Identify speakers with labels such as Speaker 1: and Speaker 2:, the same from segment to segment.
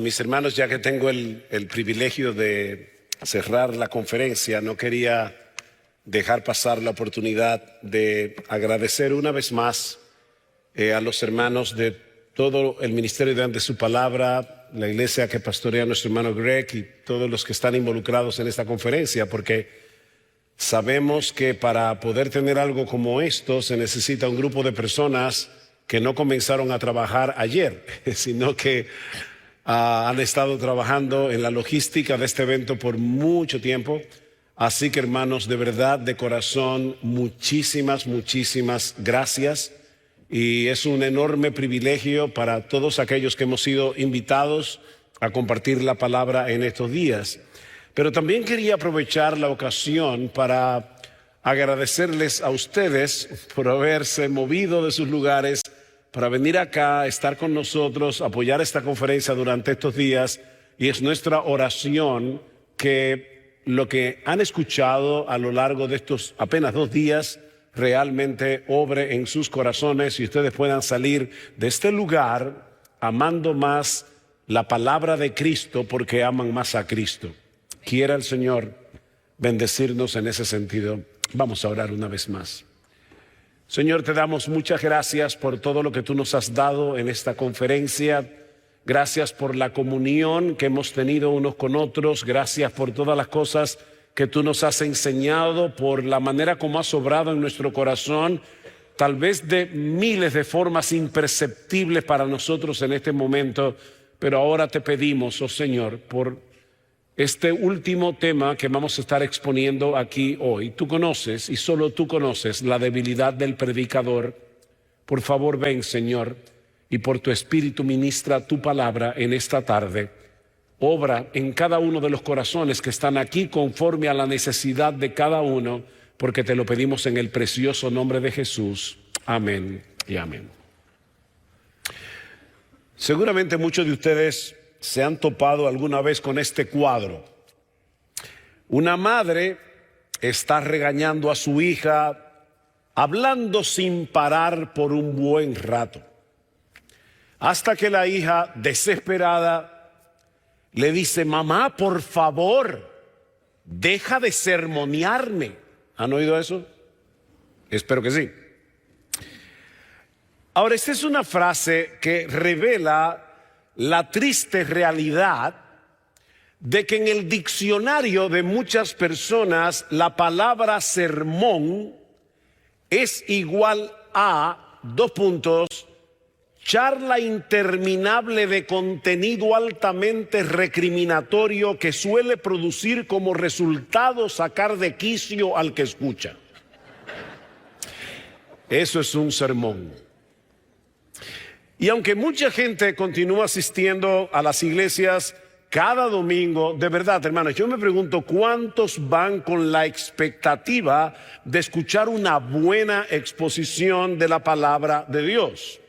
Speaker 1: Mis hermanos, ya que tengo el privilegio de cerrar la conferencia, no quería dejar pasar la oportunidad de agradecer una vez más a los hermanos de todo el ministerio de su palabra, la iglesia que pastorea nuestro hermano Greg y todos los que están involucrados en esta conferencia, porque sabemos que para poder tener algo como esto se necesita un grupo de personas que no comenzaron a trabajar ayer, sino que han estado trabajando en la logística de este evento por mucho tiempo. Así que, hermanos, de verdad, de corazón, muchísimas gracias. Y es un enorme privilegio para todos aquellos que hemos sido invitados a compartir la palabra en estos días. Pero también quería aprovechar la ocasión para agradecerles a ustedes por haberse movido de sus lugares para venir acá, estar con nosotros, apoyar esta conferencia durante estos días. Y es nuestra oración que lo que han escuchado a lo largo de estos apenas 2 días realmente obre en sus corazones y ustedes puedan salir de este lugar amando más la palabra de Cristo porque aman más a Cristo. Quiera el Señor bendecirnos en ese sentido. Vamos a orar una vez más. Señor, te damos muchas gracias por todo lo que tú nos has dado en esta conferencia. Gracias por la comunión que hemos tenido unos con otros. Gracias por todas las cosas que tú nos has enseñado, por la manera como has obrado en nuestro corazón, tal vez de miles de formas imperceptibles para nosotros en este momento. Pero ahora te pedimos, oh Señor, por este último tema que vamos a estar exponiendo aquí hoy. Tú conoces, y solo tú conoces, la debilidad del predicador. Por favor, ven, Señor, y por tu Espíritu ministra tu palabra en esta tarde. Obra en cada uno de los corazones que están aquí conforme a la necesidad de cada uno, porque te lo pedimos en el precioso nombre de Jesús. Amén y amén. Seguramente muchos de ustedes se han topado alguna vez con este cuadro. Una madre está regañando a su hija, hablando sin parar por un buen rato, hasta que la hija, desesperada, le dice: mamá, por favor, deja de sermonearme. ¿Han oído eso? Espero que sí. Ahora, esta es una frase que revela la triste realidad de que en el diccionario de muchas personas la palabra sermón es igual a charla interminable de contenido altamente recriminatorio que suele producir como resultado sacar de quicio al que escucha. Eso es un sermón. Y aunque mucha gente continúa asistiendo a las iglesias cada domingo, de verdad, hermanos, yo me pregunto cuántos van con la expectativa de escuchar una buena exposición de la palabra de Dios.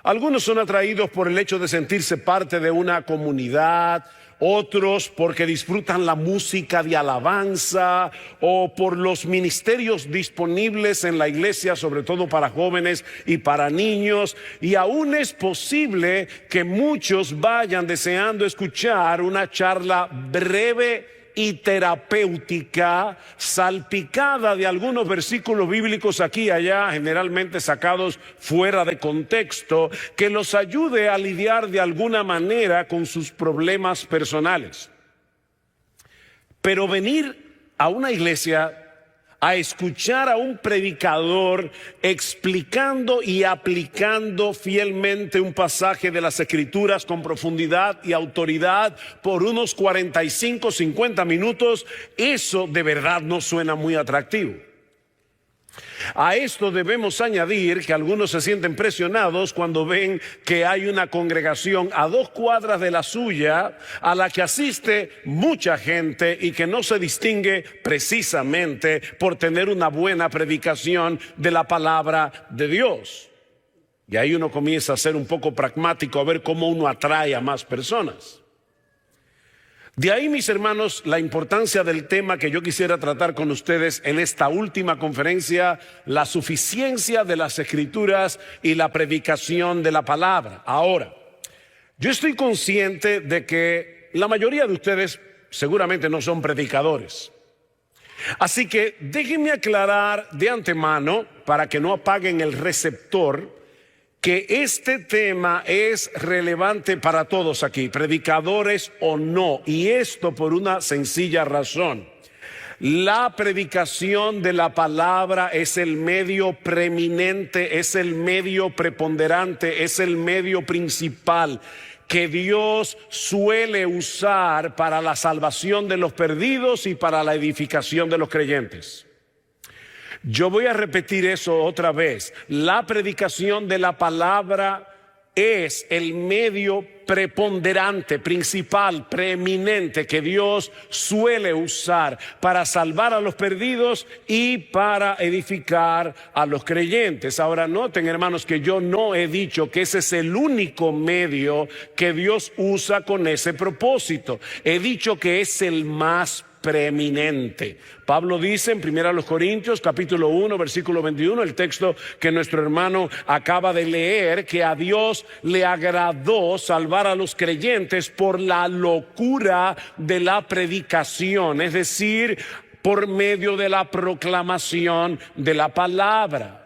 Speaker 1: Algunos son atraídos por el hecho de sentirse parte de una comunidad, otros porque disfrutan la música de alabanza o por los ministerios disponibles en la iglesia, sobre todo para jóvenes y para niños. Y aún es posible que muchos vayan deseando escuchar una charla breve y terapéutica, salpicada de algunos versículos bíblicos aquí y allá, generalmente sacados fuera de contexto, que los ayude a lidiar de alguna manera con sus problemas personales. Pero venir a una iglesia a escuchar a un predicador explicando y aplicando fielmente un pasaje de las Escrituras con profundidad y autoridad por unos 45, 50 minutos, eso de verdad no suena muy atractivo. A esto debemos añadir que algunos se sienten presionados cuando ven que hay una congregación a 2 cuadras de la suya a la que asiste mucha gente y que no se distingue precisamente por tener una buena predicación de la palabra de Dios. Y ahí uno comienza a ser un poco pragmático, a ver cómo uno atrae a más personas. De ahí, mis hermanos, la importancia del tema que yo quisiera tratar con ustedes en esta última conferencia, la suficiencia de las Escrituras y la predicación de la palabra. Ahora, Yo estoy consciente de que la mayoría de ustedes seguramente no son predicadores. Así que déjenme aclarar de antemano, para que no apaguen el receptor, que este tema es relevante para todos aquí, predicadores o no, y esto por una sencilla razón. La predicación de la palabra es el medio preeminente, es el medio preponderante, es el medio principal que Dios suele usar para la salvación de los perdidos y para la edificación de los creyentes. Yo voy a repetir eso otra vez. La predicación de la palabra es el medio preponderante, principal, preeminente que Dios suele usar para salvar a los perdidos y para edificar a los creyentes. Ahora noten, hermanos, que yo no he dicho que ese es el único medio que Dios usa con ese propósito. He dicho que es el más preeminente. Pablo dice en 1 Corintios capítulo 1 versículo 21, el texto que nuestro hermano acaba de leer, que a Dios le agradó salvar a los creyentes por la locura de la predicación, es decir, por medio de la proclamación de la palabra.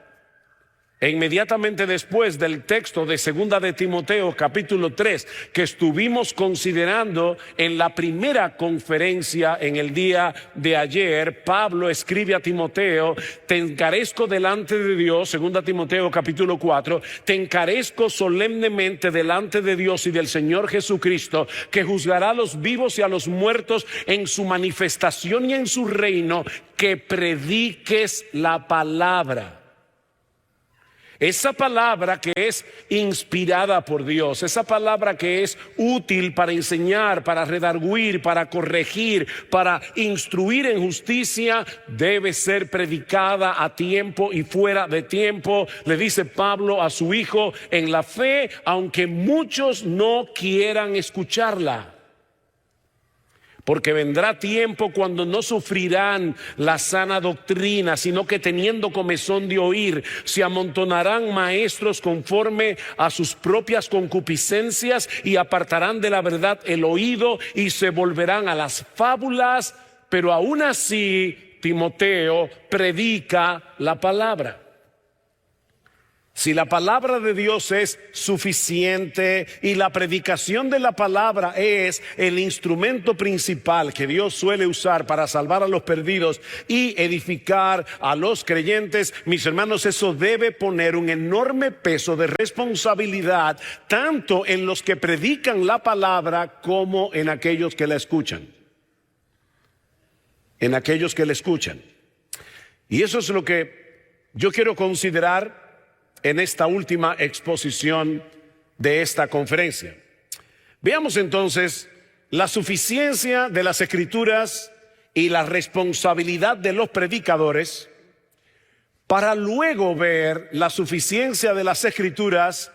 Speaker 1: E inmediatamente después del texto de 2 de Timoteo capítulo 3 que estuvimos considerando en la primera conferencia en el día de ayer, Pablo escribe a Timoteo: te encarezco delante de Dios, 2 Timoteo capítulo 4, te encarezco solemnemente delante de Dios y del Señor Jesucristo, que juzgará a los vivos y a los muertos en su manifestación y en su reino, que prediques la palabra. Esa palabra que es inspirada por Dios, esa palabra que es útil para enseñar, para redarguir, para corregir, para instruir en justicia, debe ser predicada a tiempo y fuera de tiempo, le dice Pablo a su hijo, en la fe, aunque muchos no quieran escucharla. Porque vendrá tiempo cuando no sufrirán la sana doctrina, sino que teniendo comezón de oír, se amontonarán maestros conforme a sus propias concupiscencias y apartarán de la verdad el oído y se volverán a las fábulas. Pero aún así, Timoteo, predica la palabra. Si la palabra de Dios es suficiente y la predicación de la palabra es el instrumento principal que Dios suele usar para salvar a los perdidos y edificar a los creyentes, mis hermanos, eso debe poner un enorme peso de responsabilidad tanto en los que predican la palabra como en aquellos que la escuchan. En aquellos que la escuchan. Y eso es lo que yo quiero considerar en esta última exposición de esta conferencia. Veamos entonces la suficiencia de las Escrituras y la responsabilidad de los predicadores, para luego ver la suficiencia de las Escrituras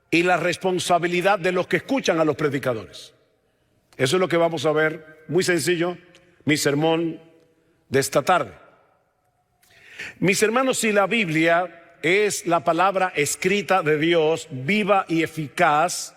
Speaker 1: y la responsabilidad de los que escuchan a los predicadores. Eso es lo que vamos a ver, muy sencillo, mi sermón de esta tarde. Mis hermanos, si la Biblia es la palabra escrita de Dios, viva y eficaz,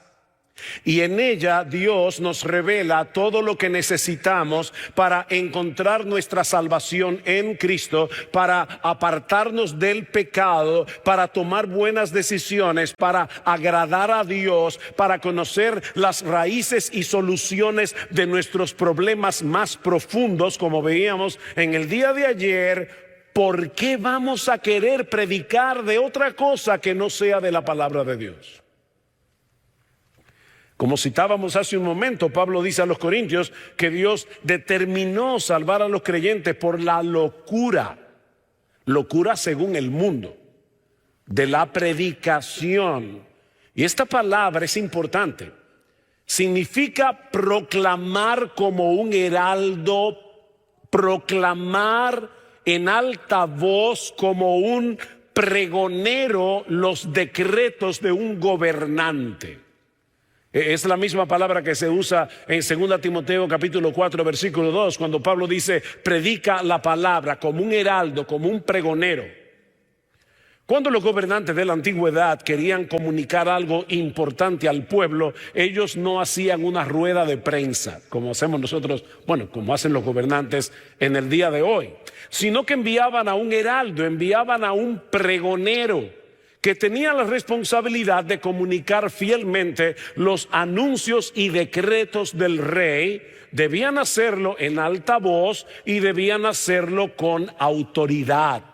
Speaker 1: y en ella Dios nos revela todo lo que necesitamos para encontrar nuestra salvación en Cristo, para apartarnos del pecado, para tomar buenas decisiones, para agradar a Dios, para conocer las raíces y soluciones de nuestros problemas más profundos, como veíamos en el día de ayer. ¿Por qué vamos a querer predicar de otra cosa que no sea de la palabra de Dios? Como citábamos hace un momento, Pablo dice a los Corintios que Dios determinó salvar a los creyentes por la locura según el mundo, de la predicación. Y esta palabra es importante. Significa proclamar como un heraldo, proclamar en alta voz como un pregonero los decretos de un gobernante. Es la misma palabra que se usa en 2 Timoteo capítulo 4 versículo 2, cuando Pablo dice predica la palabra como un heraldo, como un pregonero. Cuando los gobernantes de la antigüedad querían comunicar algo importante al pueblo, ellos no hacían una rueda de prensa, como hacemos nosotros, bueno, como hacen los gobernantes en el día de hoy, sino que enviaban a un heraldo, enviaban a un pregonero que tenía la responsabilidad de comunicar fielmente los anuncios y decretos del rey. Debían hacerlo en alta voz y debían hacerlo con autoridad.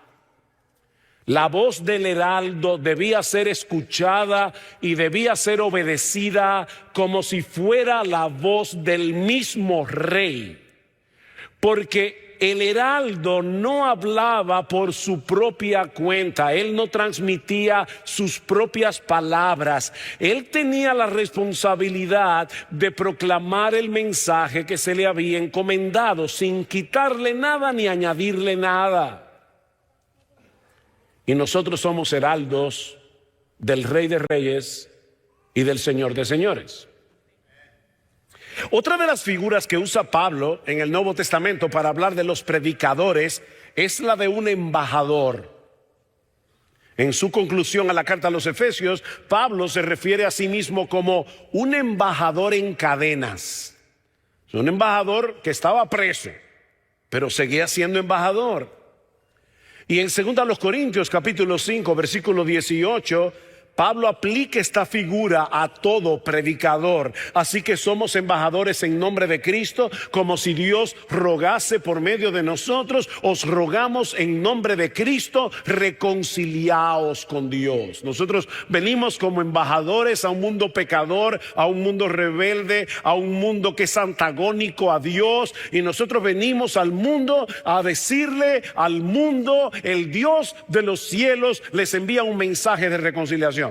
Speaker 1: La voz del heraldo debía ser escuchada y debía ser obedecida como si fuera la voz del mismo rey, porque el heraldo no hablaba por su propia cuenta, él no transmitía sus propias palabras, él tenía la responsabilidad de proclamar el mensaje que se le había encomendado sin quitarle nada ni añadirle nada. Y nosotros somos heraldos del Rey de Reyes y del Señor de Señores. Otra de las figuras que usa Pablo en el Nuevo Testamento para hablar de los predicadores es la de un embajador. En su conclusión a la carta a los Efesios, Pablo se refiere a sí mismo como un embajador en cadenas. Un embajador que estaba preso, pero seguía siendo embajador. Y en 2 Corintios capítulo 5 versículo 18, Pablo aplica esta figura a todo predicador. Así que somos embajadores en nombre de Cristo, como si Dios rogase por medio de nosotros. Os rogamos en nombre de Cristo, reconciliaos con Dios. Nosotros venimos como embajadores a un mundo pecador, a un mundo rebelde, a un mundo que es antagónico a Dios. Y nosotros venimos al mundo a decirle al mundo, el Dios de los cielos les envía un mensaje de reconciliación.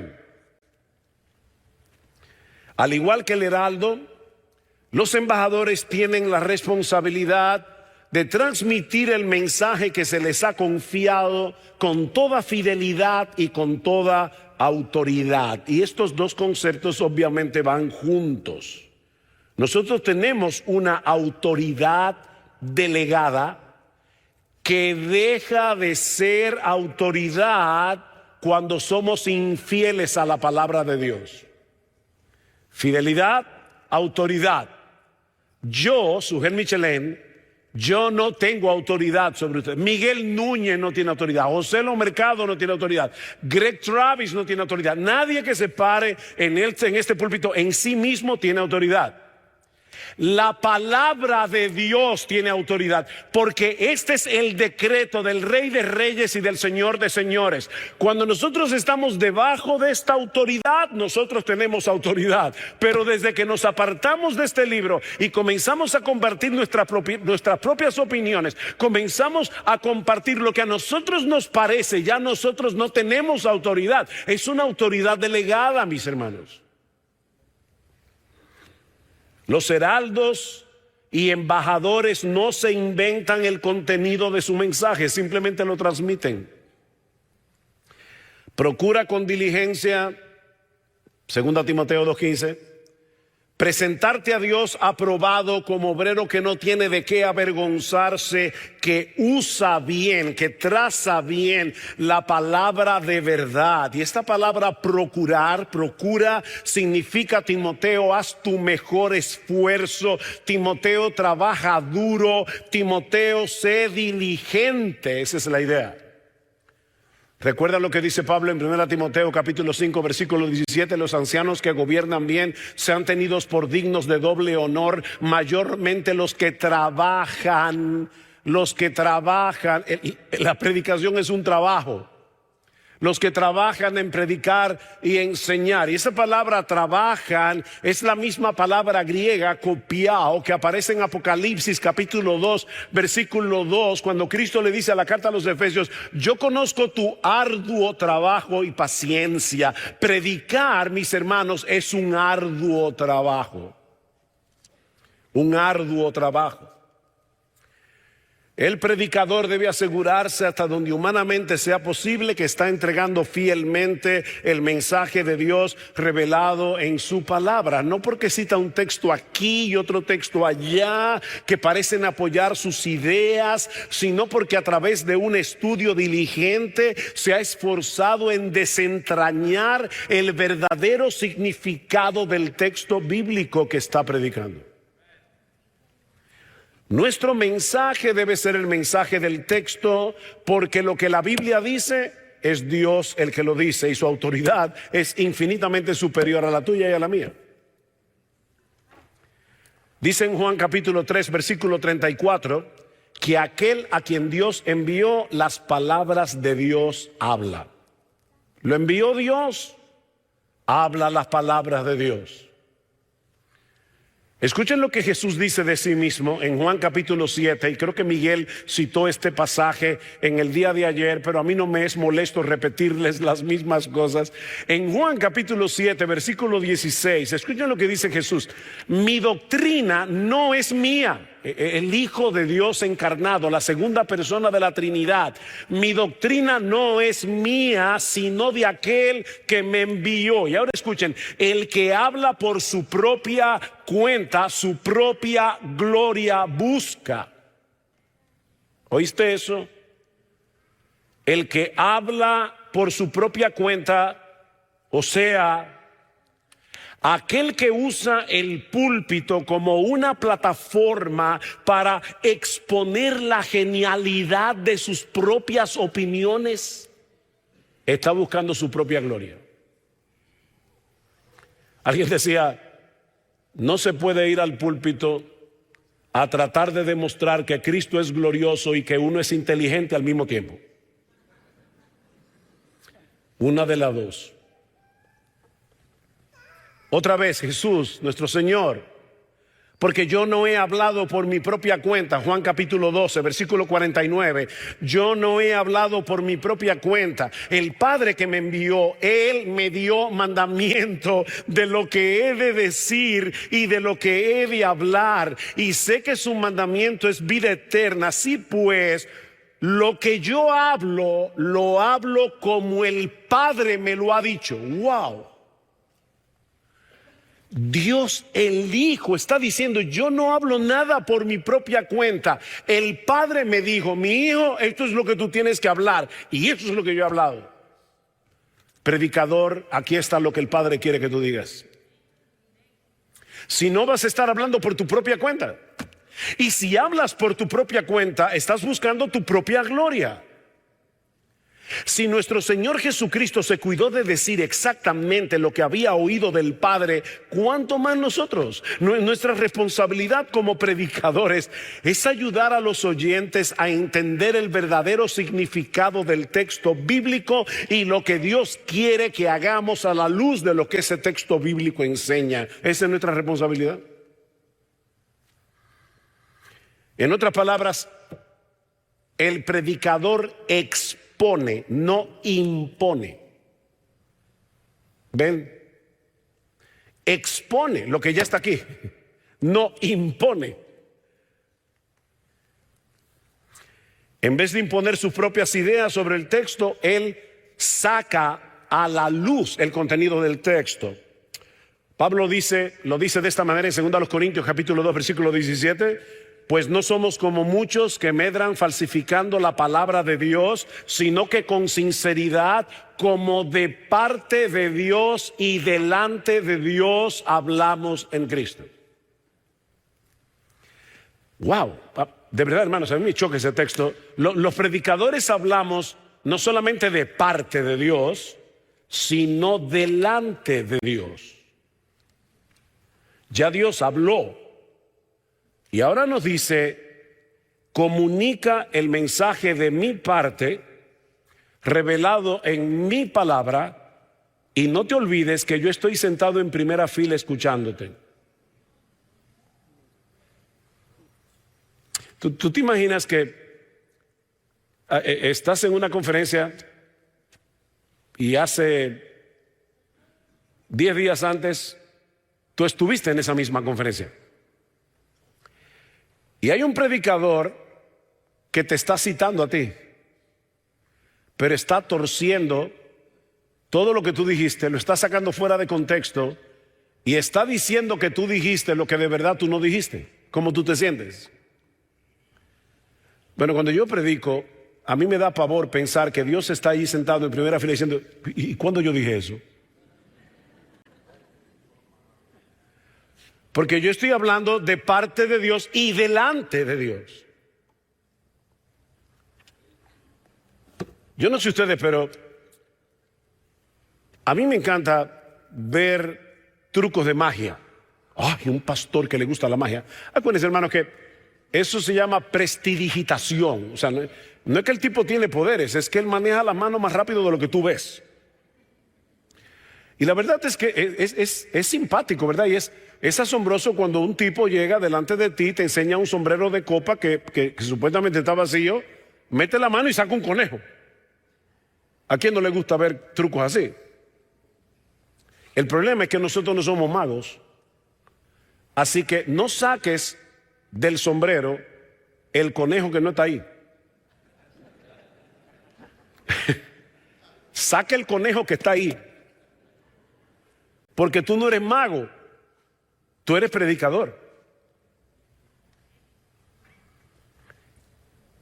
Speaker 1: Al igual que el heraldo, los embajadores tienen la responsabilidad de transmitir el mensaje que se les ha confiado con toda fidelidad y con toda autoridad. Y estos dos conceptos obviamente van juntos. Nosotros tenemos una autoridad delegada que deja de ser autoridad cuando somos infieles a la palabra de Dios. Fidelidad, autoridad. Yo, Sujel Michelén, yo no tengo autoridad sobre usted. Miguel Núñez no tiene autoridad. José Lo Mercado no tiene autoridad. Greg Travis no tiene autoridad. Nadie que se pare en este púlpito en sí mismo tiene autoridad. La palabra de Dios tiene autoridad, porque este es el decreto del Rey de Reyes y del Señor de Señores. Cuando nosotros estamos debajo de esta autoridad, nosotros tenemos autoridad. Pero desde que nos apartamos de este libro y comenzamos a compartir nuestras propias opiniones, comenzamos a compartir lo que a nosotros nos parece, ya nosotros no tenemos autoridad. Es una autoridad delegada, mis hermanos. Los heraldos y embajadores no se inventan el contenido de su mensaje, simplemente lo transmiten. Procura con diligencia, 2 Timoteo 2:15, presentarte a Dios aprobado como obrero que no tiene de qué avergonzarse, que usa bien, que traza bien la palabra de verdad. Y esta palabra procurar, procura, significa, Timoteo, haz tu mejor esfuerzo. Timoteo, trabaja duro. Timoteo, sé diligente. Esa es la idea. Recuerda lo que dice Pablo en 1 Timoteo capítulo 5 versículo 17: los ancianos que gobiernan bien sean tenidos por dignos de doble honor, mayormente los que trabajan. La predicación es un trabajo. Los que trabajan en predicar y enseñar. Y esa palabra trabajan es la misma palabra griega kopiao que aparece en Apocalipsis capítulo 2 versículo 2, cuando Cristo le dice a la carta a los Efesios: yo conozco tu arduo trabajo y paciencia. Predicar, mis hermanos, es un arduo trabajo. Un arduo trabajo. El predicador debe asegurarse hasta donde humanamente sea posible que está entregando fielmente el mensaje de Dios revelado en su palabra. No porque cita un texto aquí y otro texto allá que parecen apoyar sus ideas, sino porque a través de un estudio diligente se ha esforzado en desentrañar el verdadero significado del texto bíblico que está predicando. Nuestro mensaje debe ser el mensaje del texto, porque lo que la Biblia dice es Dios el que lo dice y su autoridad es infinitamente superior a la tuya y a la mía. Dice en Juan capítulo 3 versículo 34 que aquel a quien Dios envió, las palabras de Dios habla. Lo envió Dios, habla las palabras de Dios. Escuchen lo que Jesús dice de sí mismo en Juan capítulo 7, y creo que Miguel citó este pasaje en el día de ayer, pero a mí no me es molesto repetirles las mismas cosas. En Juan capítulo 7, versículo 16, escuchen lo que dice Jesús: mi doctrina no es mía. El Hijo de Dios encarnado, la segunda persona de la Trinidad. Mi doctrina no es mía, sino de aquel que me envió. Y ahora escuchen: el que habla por su propia cuenta, su propia gloria busca. ¿Oíste eso? El que habla por su propia cuenta, o sea, aquel que usa el púlpito como una plataforma para exponer la genialidad de sus propias opiniones, está buscando su propia gloria. Alguien decía: no se puede ir al púlpito a tratar de demostrar que Cristo es glorioso y que uno es inteligente al mismo tiempo. Una de las dos. Otra vez Jesús, nuestro Señor: porque yo no he hablado por mi propia cuenta. Juan capítulo 12, versículo 49. Yo no he hablado por mi propia cuenta. El Padre que me envió, Él me dio mandamiento de lo que he de decir y de lo que he de hablar. Y sé que su mandamiento es vida eterna. Así pues, lo que yo hablo, lo hablo como el Padre me lo ha dicho. ¡Wow! Dios el Hijo está diciendo: yo no hablo nada por mi propia cuenta. El Padre me dijo: mi hijo, esto es lo que tú tienes que hablar, y esto es lo que yo he hablado. Predicador, aquí está lo que el Padre quiere que tú digas. Si no, vas a estar hablando por tu propia cuenta. Y si hablas por tu propia cuenta, estás buscando tu propia gloria. Si nuestro Señor Jesucristo se cuidó de decir exactamente lo que había oído del Padre, ¿cuánto más nosotros? Nuestra responsabilidad como predicadores es ayudar a los oyentes a entender el verdadero significado del texto bíblico y lo que Dios quiere que hagamos a la luz de lo que ese texto bíblico enseña. Esa es nuestra responsabilidad. En otras palabras, el predicador expone, no impone. ¿Ven? Expone lo que ya está aquí, no impone. En vez de imponer sus propias ideas sobre el texto, él saca a la luz el contenido del texto. Pablo lo dice de esta manera en 2 Corintios capítulo 2 versículo 17. Pues no somos como muchos que medran falsificando la palabra de Dios, sino que con sinceridad, como de parte de Dios y delante de Dios, hablamos en Cristo. Wow, de verdad, hermanos, a mí me choca ese texto. Los predicadores hablamos no solamente de parte de Dios, sino delante de Dios. Ya Dios habló. Y ahora nos dice: comunica el mensaje de mi parte, revelado en mi palabra, y no te olvides que yo estoy sentado en primera fila escuchándote. ¿Tú te imaginas que estás en una conferencia y hace 10 días antes tú estuviste en esa misma conferencia? Y hay un predicador que te está citando a ti, pero está torciendo todo lo que tú dijiste, lo está sacando fuera de contexto y está diciendo que tú dijiste lo que de verdad tú no dijiste. ¿Cómo tú te sientes? Bueno, cuando yo predico, a mí me da pavor pensar que Dios está ahí sentado en primera fila diciendo, ¿y cuándo yo dije eso? Porque yo estoy hablando de parte de Dios y delante de Dios. Yo no sé ustedes, pero a mí me encanta ver trucos de magia. Ay, un pastor que le gusta la magia. Acuérdense, hermanos, que eso se llama prestidigitación. O sea, no es que el tipo tiene poderes, es que él maneja la mano más rápido de lo que tú ves. Y la verdad es que es simpático, ¿verdad? Y es asombroso cuando un tipo llega delante de ti, te enseña un sombrero de copa que supuestamente está vacío, mete la mano y saca un conejo. ¿A quién no le gusta ver trucos así? El problema es que nosotros no somos magos. Así que no saques del sombrero el conejo que no está ahí. Saca el conejo que está ahí. Porque tú no eres mago, tú eres predicador.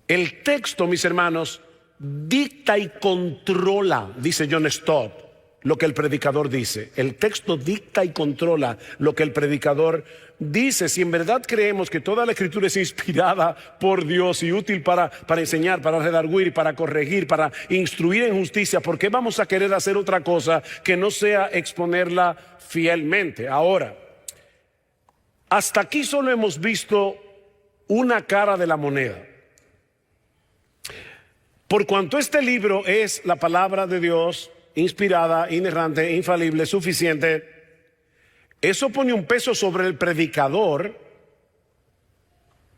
Speaker 1: El texto, mis hermanos, dicta y controla, dice John Stott, lo que el predicador dice. El texto dicta y controla lo que el predicador dice. Si en verdad creemos que toda la escritura es inspirada por Dios y útil para enseñar, para redarguir, para corregir, para instruir en justicia, ¿por qué vamos a querer hacer otra cosa que no sea exponerla fielmente? Ahora, hasta aquí solo hemos visto una cara de la moneda. Por cuanto este libro es la palabra de Dios, inspirada, inerrante, infalible, suficiente, eso pone un peso sobre el predicador,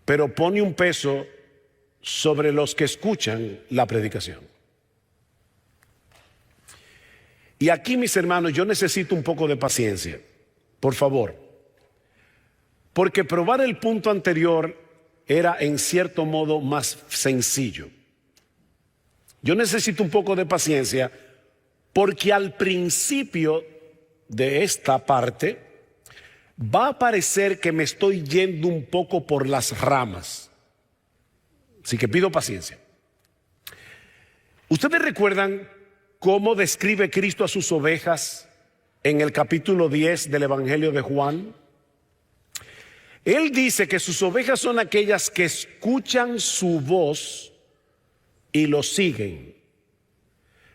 Speaker 1: pero pone un peso sobre los que escuchan la predicación. Y aquí, mis hermanos, yo necesito un poco de paciencia, por favor, porque probar el punto anterior era en cierto modo más sencillo. Yo necesito un poco de paciencia porque al principio de esta parte va a parecer que me estoy yendo un poco por las ramas. Así que pido paciencia. ¿Ustedes recuerdan cómo describe Cristo a sus ovejas en el capítulo 10 del Evangelio de Juan? Él dice que sus ovejas son aquellas que escuchan su voz y lo siguen.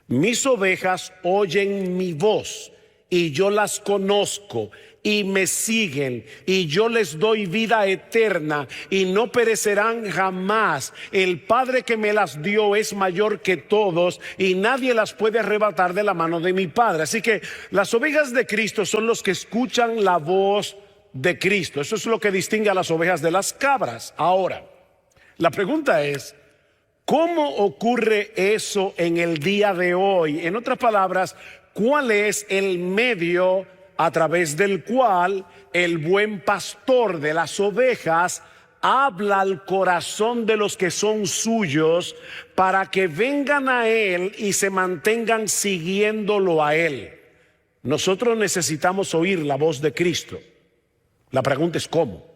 Speaker 1: Mis ovejas oyen mi voz y yo las conozco y me siguen y yo les doy vida eterna y no perecerán jamás. El Padre que me las dio es mayor que todos y nadie las puede arrebatar de la mano de mi Padre. Así que las ovejas de Cristo son los que escuchan la voz de Cristo. Eso es lo que distingue a las ovejas de las cabras. Ahora, la pregunta es, ¿cómo ocurre eso en el día de hoy? En otras palabras, ¿cuál es el medio a través del cual el buen pastor de las ovejas habla al corazón de los que son suyos para que vengan a él y se mantengan siguiéndolo a él? Nosotros necesitamos oír la voz de Cristo. La pregunta es ¿cómo?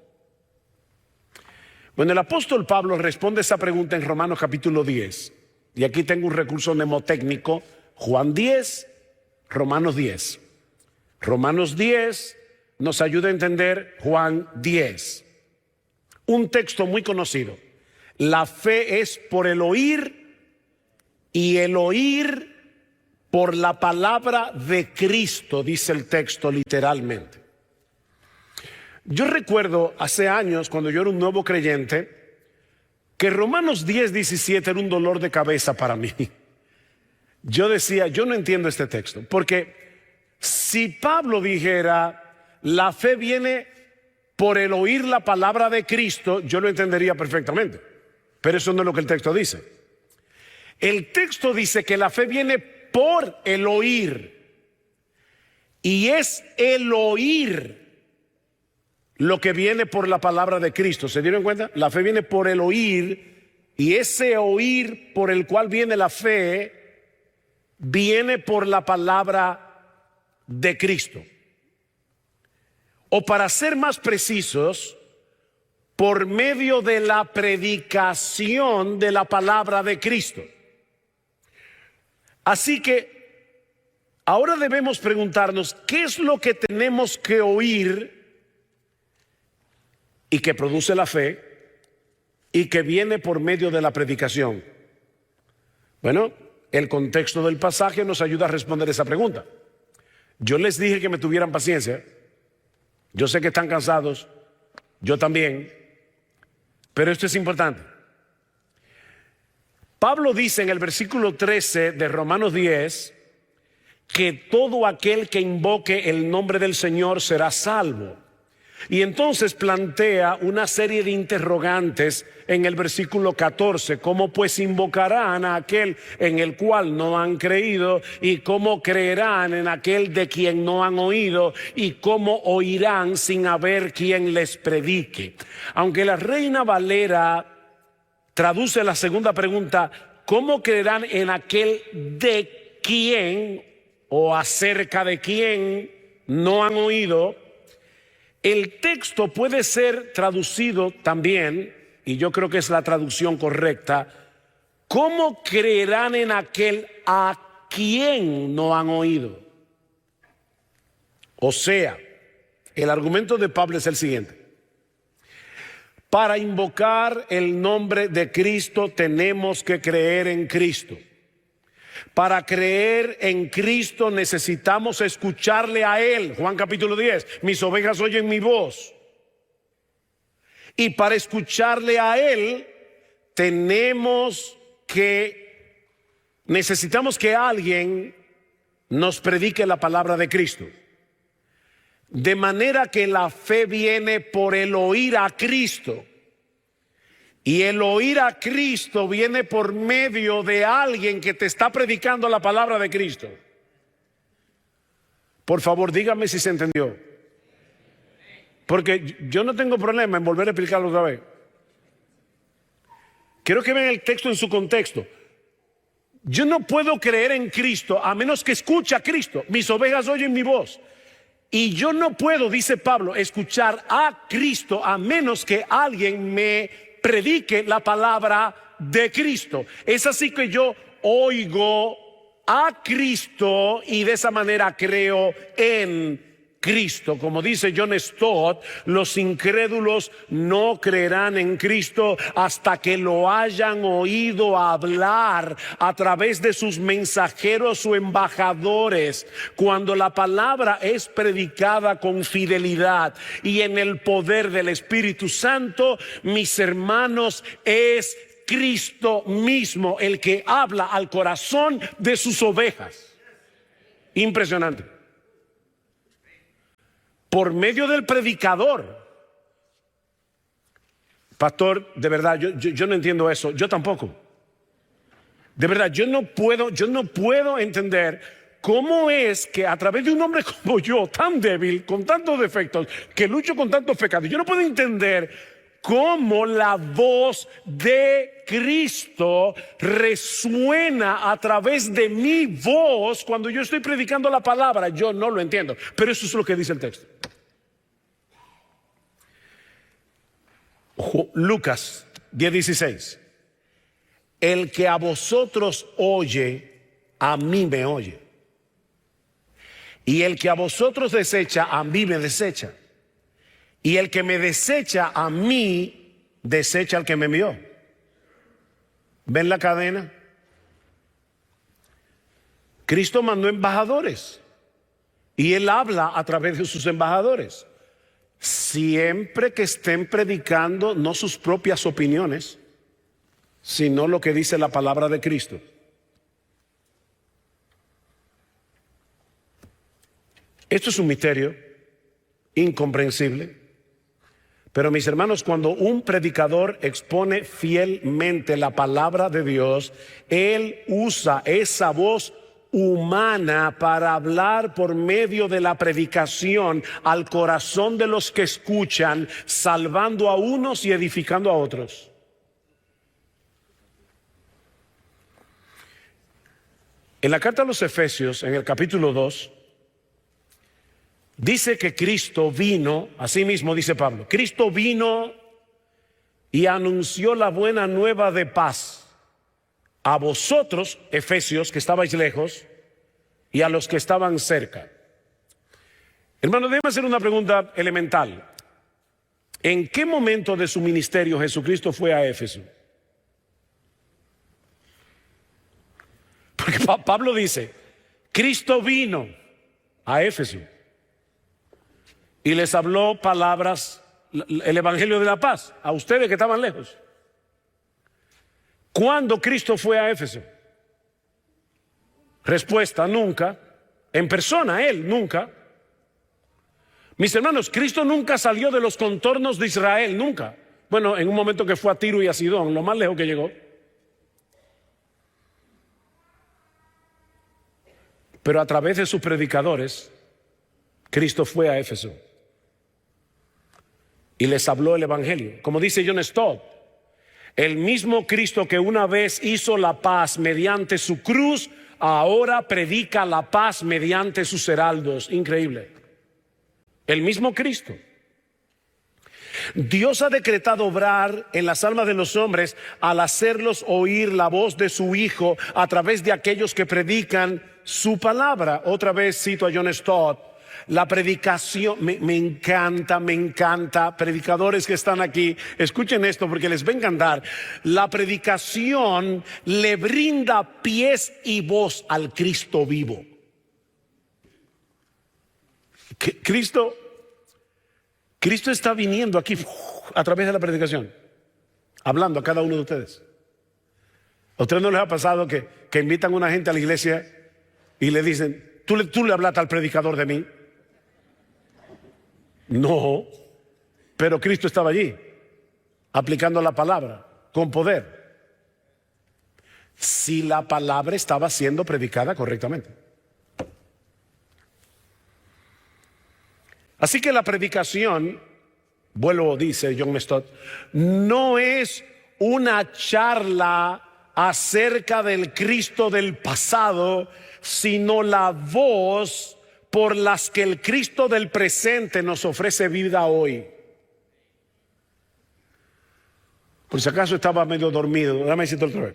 Speaker 1: Bueno, el apóstol Pablo responde esa pregunta en Romanos capítulo 10. Y aquí tengo un recurso mnemotécnico. Juan 10, Romanos 10. Romanos 10 nos ayuda a entender Juan 10. Un texto muy conocido. La fe es por el oír y el oír por la palabra de Cristo, dice el texto literalmente. Yo recuerdo hace años, cuando yo era un nuevo creyente, que Romanos 10:17 era un dolor de cabeza para mí. Yo decía, yo no entiendo este texto, porque si Pablo dijera, la fe viene por el oír la palabra de Cristo, yo lo entendería perfectamente. Pero eso no es lo que el texto dice. El texto dice que la fe viene por el oír. Y es el oír lo que viene por la palabra de Cristo. ¿Se dieron cuenta? La fe viene por el oír Y ese oír por el cual viene la fe, viene por la palabra de Cristo. O para ser más precisos, por medio de la predicación de la palabra de Cristo. Así que ahora debemos preguntarnos, ¿qué es lo que tenemos que oír y que produce la fe y que viene por medio de la predicación? Bueno, el contexto del pasaje nos ayuda a responder esa pregunta. Yo les dije que me tuvieran paciencia. Yo sé que están cansados, yo también, pero esto es importante. Pablo dice en el versículo 13 de Romanos 10 que todo aquel que invoque el nombre del Señor será salvo. Y entonces plantea una serie de interrogantes en el versículo 14. ¿Cómo pues invocarán a aquel en el cual no han creído? ¿Y cómo creerán en aquel de quien no han oído? ¿Y cómo oirán sin haber quien les predique? Aunque la Reina Valera traduce la segunda pregunta, ¿cómo creerán en aquel de quien o acerca de quien no han oído? El texto puede ser traducido también, y yo creo que es la traducción correcta, ¿cómo creerán en aquel a quien no han oído? O sea, el argumento de Pablo es el siguiente. Para invocar el nombre de Cristo tenemos que creer en Cristo. Para creer en Cristo necesitamos escucharle a Él. Juan capítulo 10, mis ovejas oyen mi voz. Y para escucharle a Él necesitamos que alguien nos predique la palabra de Cristo. De manera que la fe viene por el oír a Cristo. Y el oír a Cristo viene por medio de alguien que te está predicando la palabra de Cristo. Por favor, dígame si se entendió. Porque yo no tengo problema en volver a explicarlo otra vez. Quiero que vean el texto en su contexto. Yo no puedo creer en Cristo a menos que escuche a Cristo. Mis ovejas oyen mi voz. Y yo no puedo, dice Pablo, escuchar a Cristo a menos que alguien me predique la palabra de Cristo. Es así que yo oigo a Cristo y de esa manera creo en Cristo. Como dice John Stott, los incrédulos no creerán en Cristo hasta que lo hayan oído hablar a través de sus mensajeros o embajadores. Cuando la palabra es predicada con fidelidad y en el poder del Espíritu Santo, mis hermanos, es Cristo mismo el que habla al corazón de sus ovejas. Impresionante. Por medio del predicador. Pastor, de verdad, yo no entiendo eso. Yo tampoco. De verdad, yo no puedo entender cómo es que a través de un hombre como yo, tan débil, con tantos defectos, que lucho con tantos pecados, yo no puedo entender cómo la voz de Cristo resuena a través de mi voz cuando yo estoy predicando la palabra. Yo no lo entiendo, pero eso es lo que dice el texto. Lucas 10:16. El que a vosotros oye, a mí me oye. Y el que a vosotros desecha, a mí me desecha. Y el que me desecha a mí, desecha al que me envió. ¿Ven la cadena? Cristo mandó embajadores y Él habla a través de sus embajadores. Siempre que estén predicando no sus propias opiniones, sino lo que dice la palabra de Cristo. Esto es un misterio incomprensible. Pero mis hermanos, cuando un predicador expone fielmente la palabra de Dios, él usa esa voz humana para hablar por medio de la predicación al corazón de los que escuchan, salvando a unos y edificando a otros. En la carta a los Efesios, en el capítulo 2, dice que Cristo vino, así mismo dice Pablo, Cristo vino y anunció la buena nueva de paz a vosotros, Efesios, que estabais lejos, y a los que estaban cerca. Hermano, déjame hacer una pregunta elemental. ¿En qué momento de su ministerio Jesucristo fue a Éfeso? Porque Pablo dice, Cristo vino a Éfeso y les habló palabras, el evangelio de la paz, a ustedes que estaban lejos. ¿Cuándo Cristo fue a Éfeso? Respuesta, nunca. En persona, Él, nunca. Mis hermanos, Cristo nunca salió de los contornos de Israel, nunca. Bueno, en un momento que fue a Tiro y a Sidón, lo más lejos que llegó. Pero a través de sus predicadores, Cristo fue a Éfeso y les habló el evangelio. Como dice John Stott, el mismo Cristo que una vez hizo la paz mediante su cruz, ahora predica la paz mediante sus heraldos. Increíble. El mismo Cristo. Dios ha decretado obrar en las almas de los hombres al hacerlos oír la voz de su Hijo a través de aquellos que predican su palabra. Otra vez cito a John Stott. La predicación, me encanta, predicadores que están aquí, escuchen esto porque les va a encantar. La predicación le brinda pies y voz al Cristo vivo. Cristo está viniendo aquí a través de la predicación, hablando a cada uno de ustedes. ¿A ustedes no les ha pasado que invitan a una gente a la iglesia y le dicen, tú le hablaste al predicador de mí? No, pero Cristo estaba allí, aplicando la palabra con poder, si la palabra estaba siendo predicada correctamente. Así que la predicación, vuelvo, dice John Stott, no es una charla acerca del Cristo del pasado, sino la voz por las que el Cristo del presente nos ofrece vida hoy. Por si acaso estaba medio dormido, déjame decirte otra vez.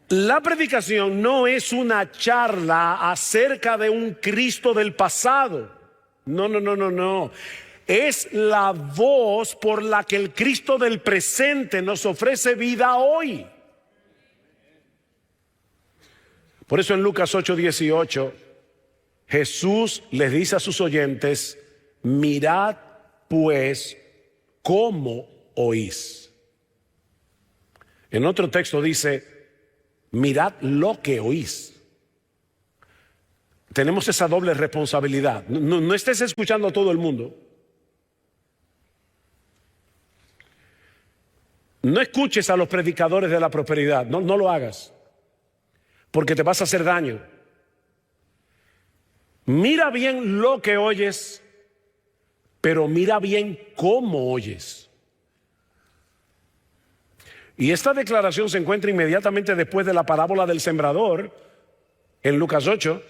Speaker 1: La predicación no es una charla acerca de un Cristo del pasado. No. Es la voz por la que el Cristo del presente nos ofrece vida hoy. Por eso en Lucas 8:18, Jesús les dice a sus oyentes, mirad pues cómo oís. En otro texto dice, mirad lo que oís. Tenemos esa doble responsabilidad. No estés escuchando a todo el mundo. No escuches a los predicadores de la prosperidad. No lo hagas, porque te vas a hacer daño. Mira bien lo que oyes, pero mira bien cómo oyes. Y esta declaración se encuentra inmediatamente después de la parábola del sembrador en Lucas 8.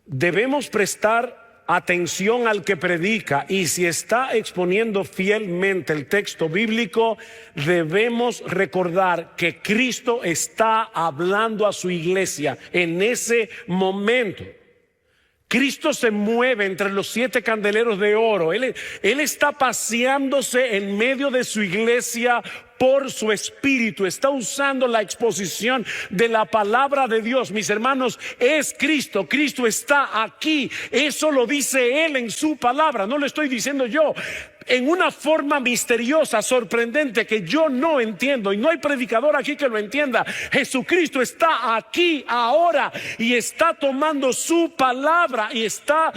Speaker 1: Debemos prestar atención al que predica, y si está exponiendo fielmente el texto bíblico, debemos recordar que Cristo está hablando a su iglesia en ese momento. Cristo se mueve entre los 7 candeleros de oro. Él está paseándose en medio de su iglesia por su espíritu. Está usando la exposición de la palabra de Dios. Mis hermanos, es Cristo. Cristo está aquí. Eso lo dice Él en su palabra. No lo estoy diciendo yo. En una forma misteriosa, sorprendente, que yo no entiendo, y no hay predicador aquí que lo entienda. Jesucristo está aquí ahora y está tomando su palabra y está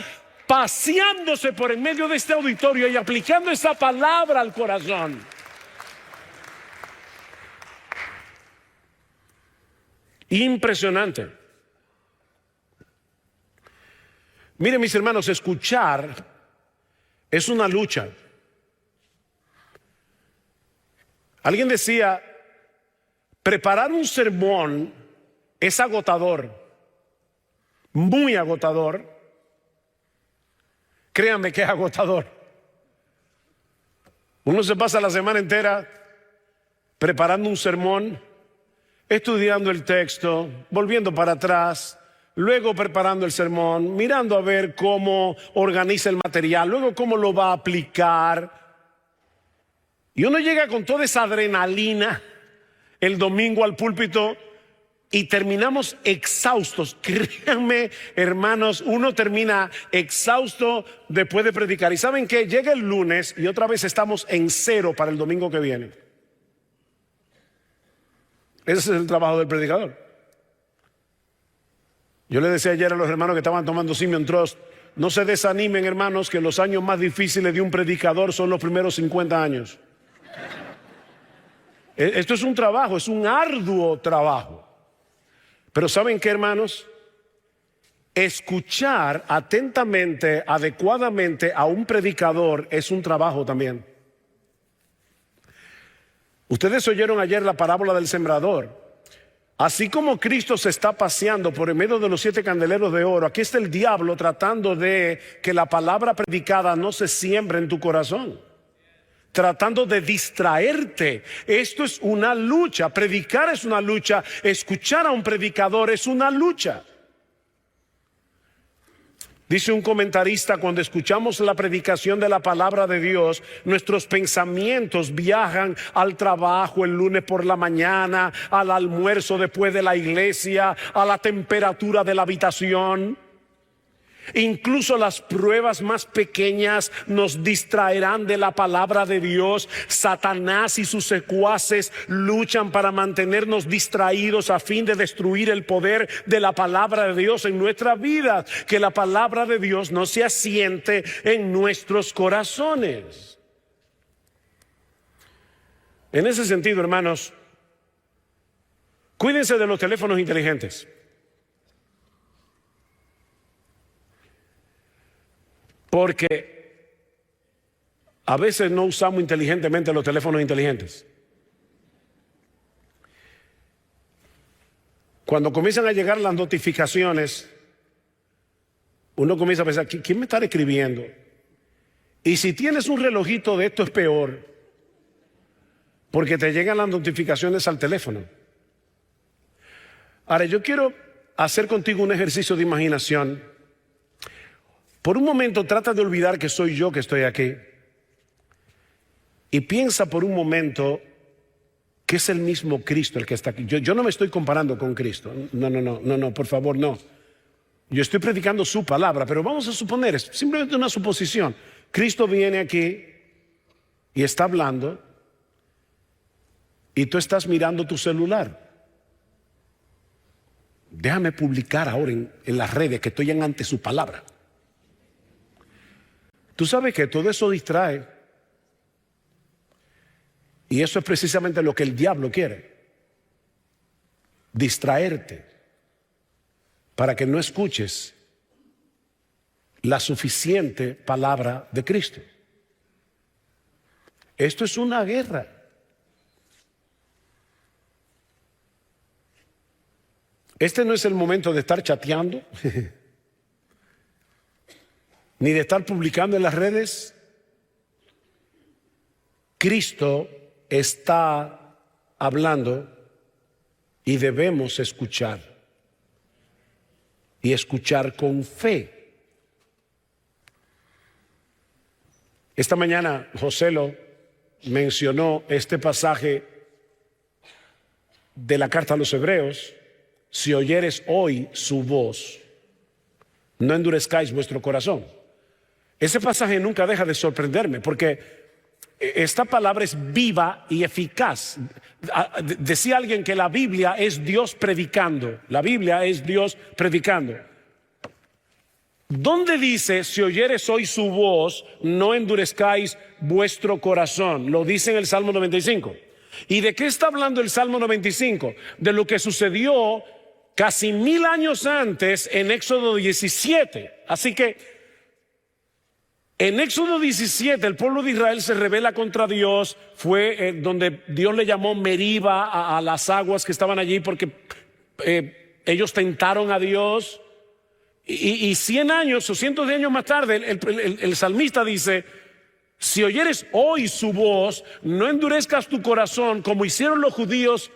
Speaker 1: paseándose por en medio de este auditorio y aplicando esa palabra al corazón. Impresionante. Miren, mis hermanos, escuchar es una lucha. Alguien decía, preparar un sermón Es agotador, muy agotador. Créanme que es agotador. Uno se pasa la semana entera preparando un sermón, estudiando el texto, volviendo para atrás, luego preparando el sermón, mirando a ver cómo organiza el material, luego cómo lo va a aplicar. Y uno llega con toda esa adrenalina el domingo al púlpito y terminamos exhaustos. Créanme, hermanos, uno termina exhausto después de predicar. ¿Y saben qué? Llega el lunes y otra vez estamos en cero para el domingo que viene. Ese es el trabajo del predicador. Yo le decía ayer a los hermanos que estaban tomando Simeon Trust, no se desanimen, hermanos, que los años más difíciles de un predicador son los primeros 50 años. Esto es un trabajo, es un arduo trabajo. Pero ¿saben qué, hermanos? Escuchar atentamente, adecuadamente a un predicador es un trabajo también. Ustedes oyeron ayer la parábola del sembrador. Así como Cristo se está paseando por en medio de los 7 candeleros de oro, aquí está el diablo tratando de que la palabra predicada no se siembre en tu corazón, tratando de distraerte. Esto es una lucha. Predicar es una lucha. Escuchar a un predicador es una lucha. Dice un comentarista, cuando escuchamos la predicación de la palabra de Dios, nuestros pensamientos viajan al trabajo el lunes por la mañana, al almuerzo después de la iglesia, a la temperatura de la habitación. Incluso las pruebas más pequeñas nos distraerán de la palabra de Dios. Satanás y sus secuaces luchan para mantenernos distraídos a fin de destruir el poder de la palabra de Dios en nuestra vida. Que la palabra de Dios no se asiente en nuestros corazones. En ese sentido, hermanos, cuídense de los teléfonos inteligentes. Porque a veces no usamos inteligentemente los teléfonos inteligentes. Cuando comienzan a llegar las notificaciones, uno comienza a pensar, ¿quién me está escribiendo? Y si tienes un relojito de esto es peor, porque te llegan las notificaciones al teléfono. Ahora, yo quiero hacer contigo un ejercicio de imaginación. Por un momento trata de olvidar que soy yo que estoy aquí y piensa por un momento que es el mismo Cristo el que está aquí. Yo no me estoy comparando con Cristo, no, por favor, no. Yo estoy predicando su palabra, pero vamos a suponer, es simplemente una suposición. Cristo viene aquí y está hablando y tú estás mirando tu celular. Déjame publicar ahora en las redes que estoy ante su palabra. Tú sabes que todo eso distrae. Y eso es precisamente lo que el diablo quiere. Distraerte para que no escuches la suficiente palabra de Cristo. Esto es una guerra. Este no es el momento de estar chateando. Ni de estar publicando en las redes. Cristo está hablando y debemos escuchar. Y escuchar con fe. Esta mañana Joselo mencionó este pasaje de la carta a los Hebreos. Si oyeres hoy su voz, no endurezcáis vuestro corazón. Ese pasaje nunca deja de sorprenderme porque esta palabra es viva y eficaz. Decía alguien que la Biblia es Dios predicando. La Biblia es Dios predicando. ¿Dónde dice, si oyeres hoy su voz, no endurezcáis vuestro corazón? Lo dice en el Salmo 95. ¿Y de qué está hablando el Salmo 95? De lo que sucedió casi 1000 años antes en Éxodo 17. Así que en Éxodo 17 el pueblo de Israel se rebela contra Dios. Fue donde Dios le llamó Meriba a las aguas que estaban allí porque ellos tentaron a Dios. Y 100 años o cientos de años más tarde, el salmista dice: si oyeres hoy su voz, no endurezcas tu corazón como hicieron los judíos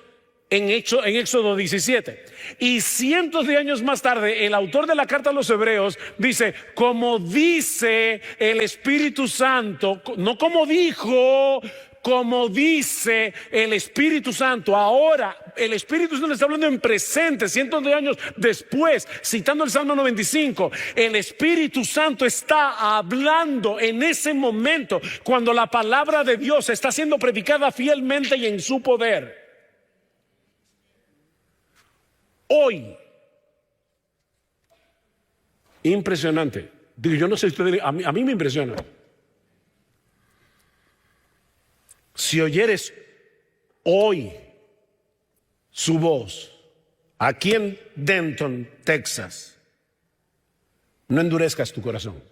Speaker 1: en Éxodo 17. Y cientos de años más tarde, el autor de la carta a los Hebreos dice: como dice el Espíritu Santo, no como dijo, como dice el Espíritu Santo. Ahora el Espíritu Santo está hablando en presente, cientos de años después, citando el Salmo 95. El Espíritu Santo está hablando en ese momento, cuando la palabra de Dios está siendo predicada fielmente y en su poder. Hoy, impresionante. Digo, yo no sé si ustedes, a mí me impresiona. Si oyeres hoy su voz, aquí en Denton, Texas, no endurezcas tu corazón.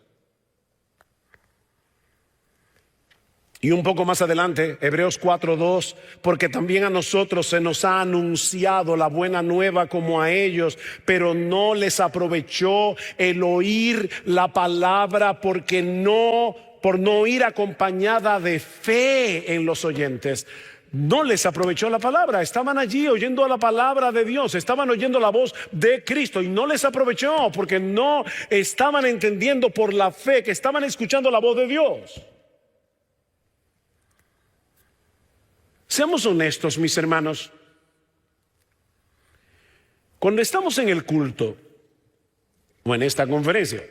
Speaker 1: Y un poco más adelante, Hebreos 4:2, porque también a nosotros se nos ha anunciado la buena nueva como a ellos, pero no les aprovechó el oír la palabra por no ir acompañada de fe en los oyentes. No les aprovechó la palabra. Estaban allí oyendo la palabra de Dios, estaban oyendo la voz de Cristo, y no les aprovechó porque no estaban entendiendo por la fe que estaban escuchando la voz de Dios. Seamos honestos, mis hermanos. Cuando estamos en el culto o en esta conferencia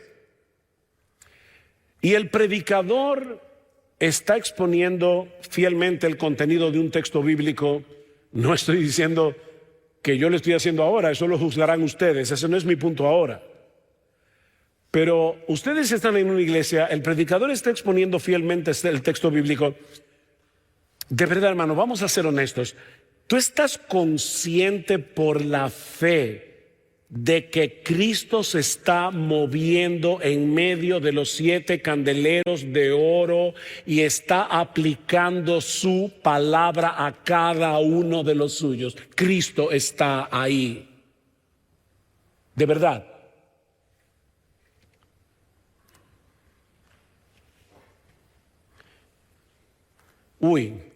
Speaker 1: y el predicador está exponiendo fielmente el contenido de un texto bíblico, no estoy diciendo que yo lo estoy haciendo ahora, eso lo juzgarán ustedes, ese no es mi punto ahora. Pero ustedes están en una iglesia, el predicador está exponiendo fielmente el texto bíblico. De verdad, hermano, vamos a ser honestos. ¿Tú estás consciente por la fe de que Cristo se está moviendo en medio de los 7 candeleros de oro y está aplicando su palabra a cada uno de los suyos? Cristo está ahí. De verdad.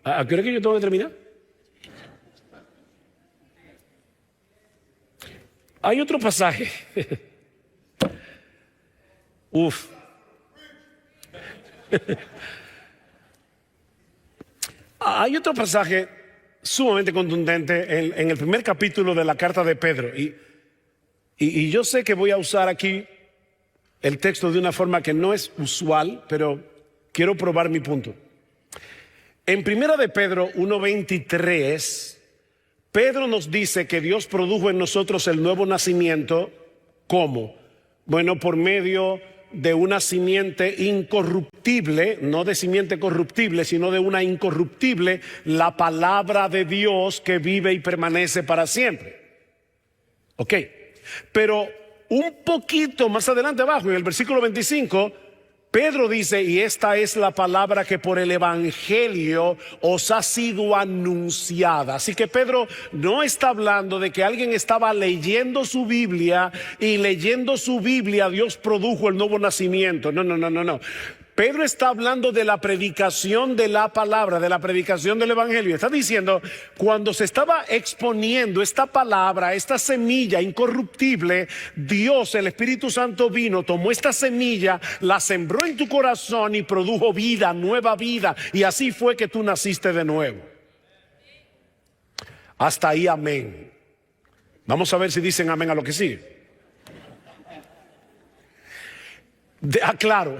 Speaker 1: ¿A qué hora que yo tengo que terminar? Hay otro pasaje. Hay otro pasaje sumamente contundente en el primer capítulo de la carta de Pedro. Y yo sé que voy a usar aquí el texto de una forma que no es usual, pero quiero probar mi punto. En primera de Pedro 1:23, Pedro nos dice que Dios produjo en nosotros el nuevo nacimiento. ¿Cómo? Bueno, por medio de una simiente incorruptible, no de simiente corruptible, sino de una incorruptible, la palabra de Dios que vive y permanece para siempre. Ok, pero un poquito más adelante abajo, en el versículo 25, Pedro dice: y esta es la palabra que por el evangelio os ha sido anunciada. Así que Pedro no está hablando de que alguien estaba leyendo su Biblia y leyendo su Biblia Dios produjo el nuevo nacimiento. No. Pedro está hablando de la predicación de la palabra, de la predicación del evangelio. Está diciendo, cuando se estaba exponiendo esta palabra, esta semilla incorruptible, Dios, el Espíritu Santo vino, tomó esta semilla, la sembró en tu corazón y produjo vida, nueva vida. Y así fue que tú naciste de nuevo. Hasta ahí, amén. Vamos a ver si dicen amén a lo que sigue. Aclaro.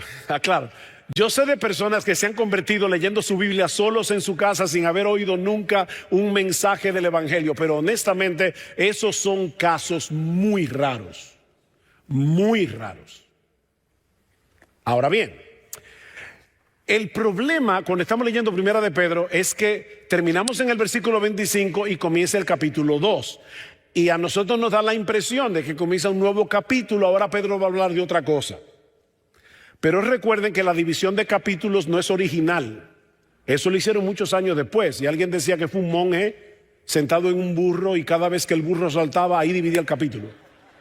Speaker 1: Yo sé de personas que se han convertido leyendo su Biblia solos en su casa sin haber oído nunca un mensaje del evangelio, pero honestamente esos son casos muy raros. Muy raros. Ahora bien, el problema cuando estamos leyendo primera de Pedro es que terminamos en el versículo 25 y comienza el capítulo 2. Y a nosotros nos da la impresión de que comienza un nuevo capítulo. Ahora Pedro va a hablar de otra cosa. Pero recuerden que la división de capítulos no es original. Eso lo hicieron muchos años después. Y alguien decía que fue un monje sentado en un burro y cada vez que el burro saltaba, ahí dividía el capítulo.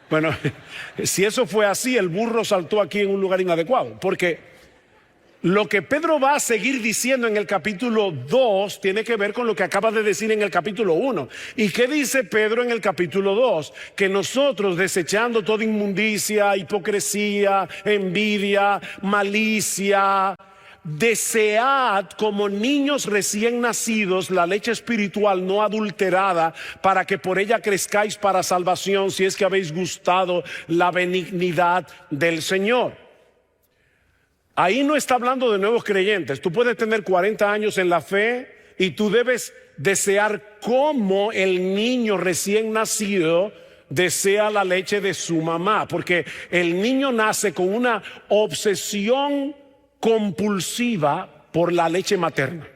Speaker 1: Bueno, si eso fue así, el burro saltó aquí en un lugar inadecuado, porque lo que Pedro va a seguir diciendo en el capítulo 2 tiene que ver con lo que acaba de decir en el capítulo 1. ¿Y qué dice Pedro en el capítulo 2? Que nosotros, desechando toda inmundicia, hipocresía, envidia, malicia, desead como niños recién nacidos la leche espiritual no adulterada, para que por ella crezcáis para salvación, si es que habéis gustado la benignidad del Señor. Ahí no está hablando de nuevos creyentes. Tú puedes tener 40 años en la fe y tú debes desear como el niño recién nacido desea la leche de su mamá, porque el niño nace con una obsesión compulsiva por la leche materna.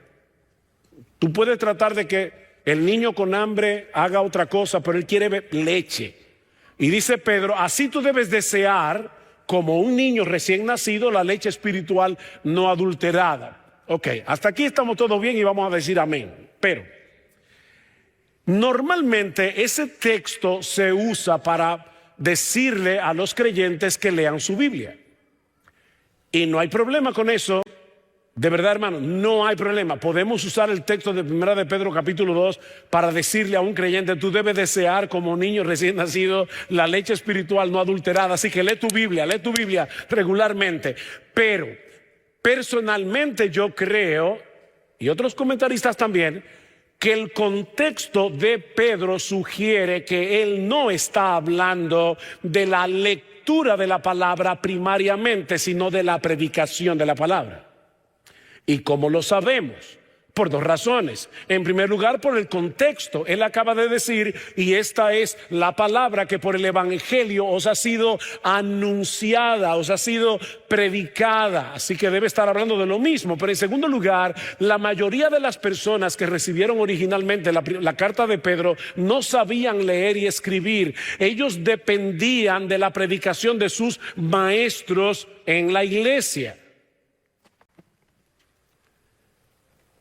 Speaker 1: Tú puedes tratar de que el niño con hambre haga otra cosa, pero él quiere leche. Y dice Pedro, así tú debes desear como un niño recién nacido la leche espiritual no adulterada. Ok, hasta aquí estamos todos bien y vamos a decir amén. Pero normalmente ese texto se usa para decirle a los creyentes que lean su Biblia. Y no hay problema con eso. De verdad, hermano, no hay problema. Podemos usar el texto de 1 de Pedro capítulo 2 para decirle a un creyente, tú debes desear como niño recién nacido la leche espiritual no adulterada. Así que lee tu Biblia regularmente. Pero personalmente yo creo, y otros comentaristas también, que el contexto de Pedro sugiere que él no está hablando de la lectura de la palabra primariamente, sino de la predicación de la palabra. ¿Y cómo lo sabemos? Por dos razones. En primer lugar, por el contexto. Él acaba de decir, y esta es la palabra que por el evangelio os ha sido anunciada, os ha sido predicada. Así que debe estar hablando de lo mismo. Pero en segundo lugar, la mayoría de las personas que recibieron originalmente la carta de Pedro no sabían leer y escribir. Ellos dependían de la predicación de sus maestros en la iglesia.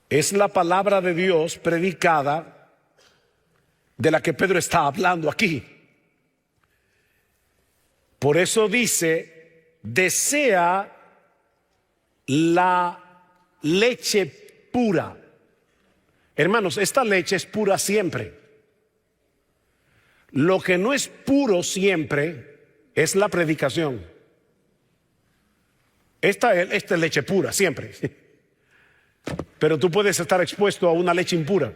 Speaker 1: Es la palabra de Dios predicada de la que Pedro está hablando aquí. Por eso dice, desea la leche pura. Hermanos, esta leche es pura siempre. Lo que no es puro siempre es la predicación. Esta es leche pura siempre. Pero tú puedes estar expuesto a una leche impura.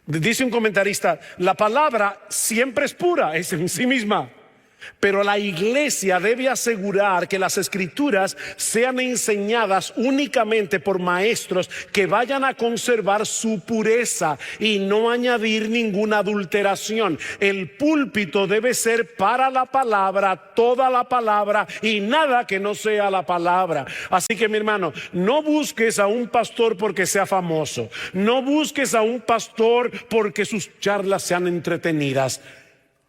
Speaker 1: Dice un comentarista, la palabra siempre es pura, es en sí misma. Pero la iglesia debe asegurar que las escrituras sean enseñadas únicamente por maestros que vayan a conservar su pureza y no añadir ninguna adulteración. El púlpito debe ser para la palabra, toda la palabra y nada que no sea la palabra. Así que mi hermano, no busques a un pastor porque sea famoso. No busques a un pastor porque sus charlas sean entretenidas.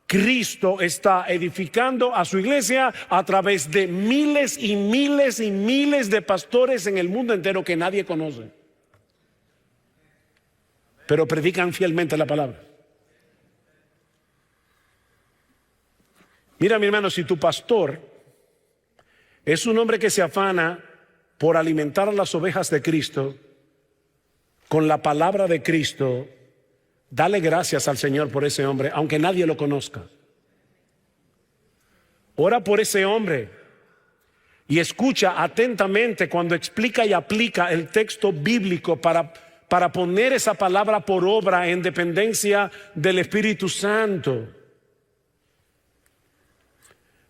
Speaker 1: Cristo está edificando a su iglesia a través de miles y miles y miles de pastores en el mundo entero que nadie conoce, pero predican fielmente la palabra. Mira, mi hermano, si tu pastor es un hombre que se afana por alimentar a las ovejas de Cristo con la palabra de Cristo, dale gracias al Señor por ese hombre, aunque nadie lo conozca. Ora por ese hombre y escucha atentamente cuando explica y aplica el texto bíblico para poner esa palabra por obra en dependencia del Espíritu Santo.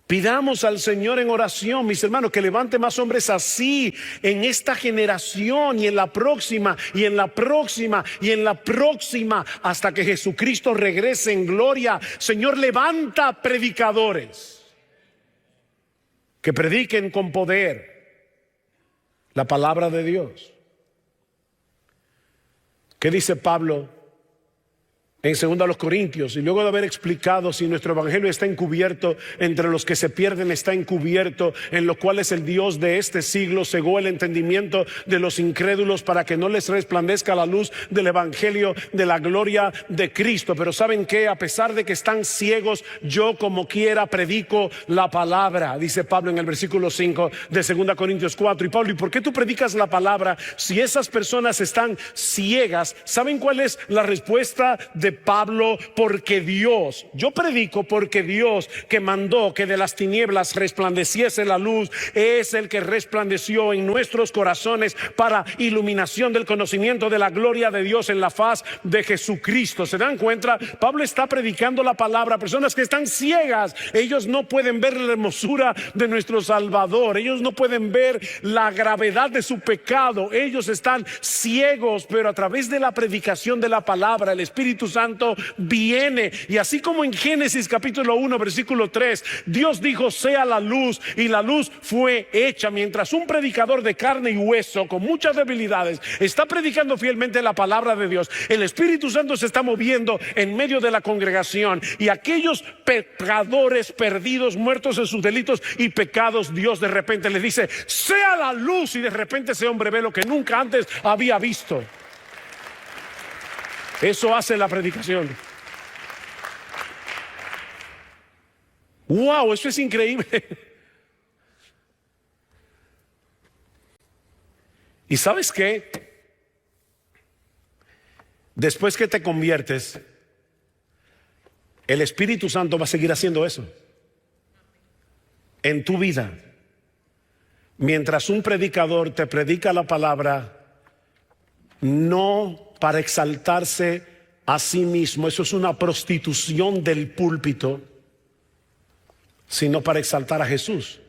Speaker 1: Pidamos al Señor en oración, mis hermanos, que levante más hombres así en esta generación y en la próxima y en la próxima y en la próxima, hasta que Jesucristo regrese en gloria. Señor, levanta predicadores que prediquen con poder la palabra de Dios. ¿Qué dice Pablo en 2 Corintios, y luego de haber explicado si nuestro evangelio está encubierto, entre los que se pierden está encubierto, en lo cual es el Dios de este siglo cegó el entendimiento de los incrédulos para que no les resplandezca la luz del evangelio de la gloria de Cristo. Pero ¿saben qué? A pesar de que están ciegos, yo como quiera predico la palabra, dice Pablo en el versículo 5 de 2 Corintios 4. Y Pablo, ¿y por qué tú predicas la palabra si esas personas están ciegas? ¿Saben cuál es la respuesta de Pablo? Porque Dios, yo predico porque Dios, que mandó que de las tinieblas resplandeciese la luz, es el que resplandeció en nuestros corazones para iluminación del conocimiento de la gloria de Dios en la faz de Jesucristo. ¿Se dan cuenta? Pablo está predicando la palabra a personas que están ciegas. Ellos no pueden ver la hermosura de nuestro Salvador, ellos no pueden ver la gravedad de su pecado, ellos están ciegos, pero a través de la predicación de la palabra, el Espíritu Santo viene. Y así como en Génesis capítulo 1 versículo 3, Dios dijo sea la luz, y la luz fue hecha. Mientras un predicador de carne y hueso con muchas debilidades está predicando fielmente la palabra de Dios, el Espíritu Santo se está moviendo en medio de la congregación, y aquellos pecadores perdidos, muertos en sus delitos y pecados, Dios de repente les dice sea la luz, y de repente ese hombre ve lo que nunca antes había visto. Eso hace la predicación. Wow, eso es increíble. ¿Y sabes qué? Después que te conviertes, el Espíritu Santo va a seguir haciendo eso en tu vida. Mientras un predicador te predica la palabra, no para exaltarse a sí mismo, eso es una prostitución del púlpito, sino para exaltar a Jesús.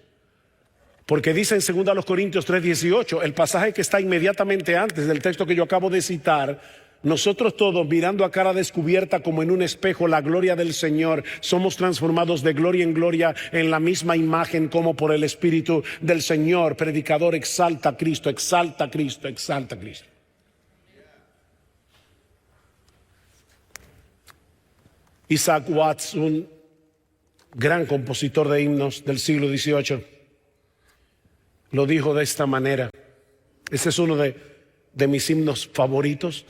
Speaker 1: Porque dice en 2 Corintios 3:18, el pasaje que está inmediatamente antes del texto que yo acabo de citar: nosotros todos, mirando a cara descubierta como en un espejo la gloria del Señor, somos transformados de gloria en gloria en la misma imagen como por el Espíritu del Señor. Predicador, exalta a Cristo, exalta a Cristo, exalta a Cristo. Isaac Watts, un gran compositor de himnos del siglo XVIII, lo dijo de esta manera. Ese es uno de mis himnos favoritos.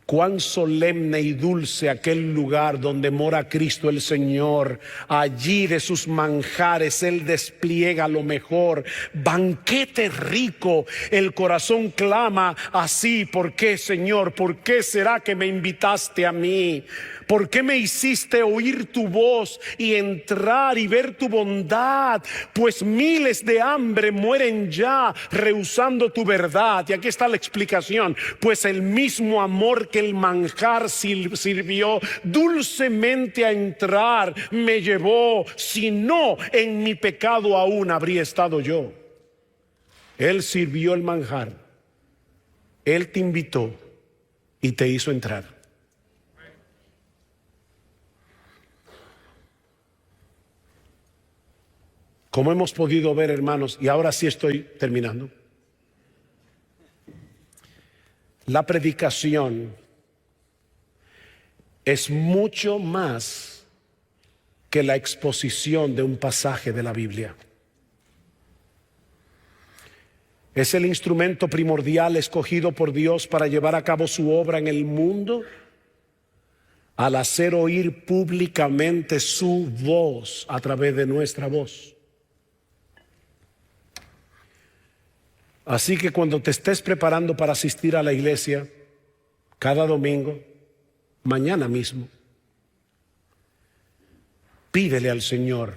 Speaker 1: Cuán solemne y dulce aquel lugar donde mora Cristo el Señor. Allí de sus manjares Él despliega lo mejor. Banquete rico, el corazón clama así: ¿por qué, Señor? ¿Por qué será que me invitaste a mí? ¿Por qué me hiciste oír tu voz y entrar y ver tu bondad? Pues miles de hambre mueren ya rehusando tu verdad. Y aquí está la explicación: pues el mismo amor que el manjar sirvió dulcemente a entrar me llevó, si no en mi pecado aún habría estado yo. Él sirvió el manjar, Él te invitó y te hizo entrar. Como hemos podido ver, hermanos, y ahora sí estoy terminando, la predicación es mucho más que la exposición de un pasaje de la Biblia. Es el instrumento primordial escogido por Dios para llevar a cabo su obra en el mundo, al hacer oír públicamente su voz a través de nuestra voz. Así que cuando te estés preparando para asistir a la iglesia cada domingo, mañana mismo, pídele al Señor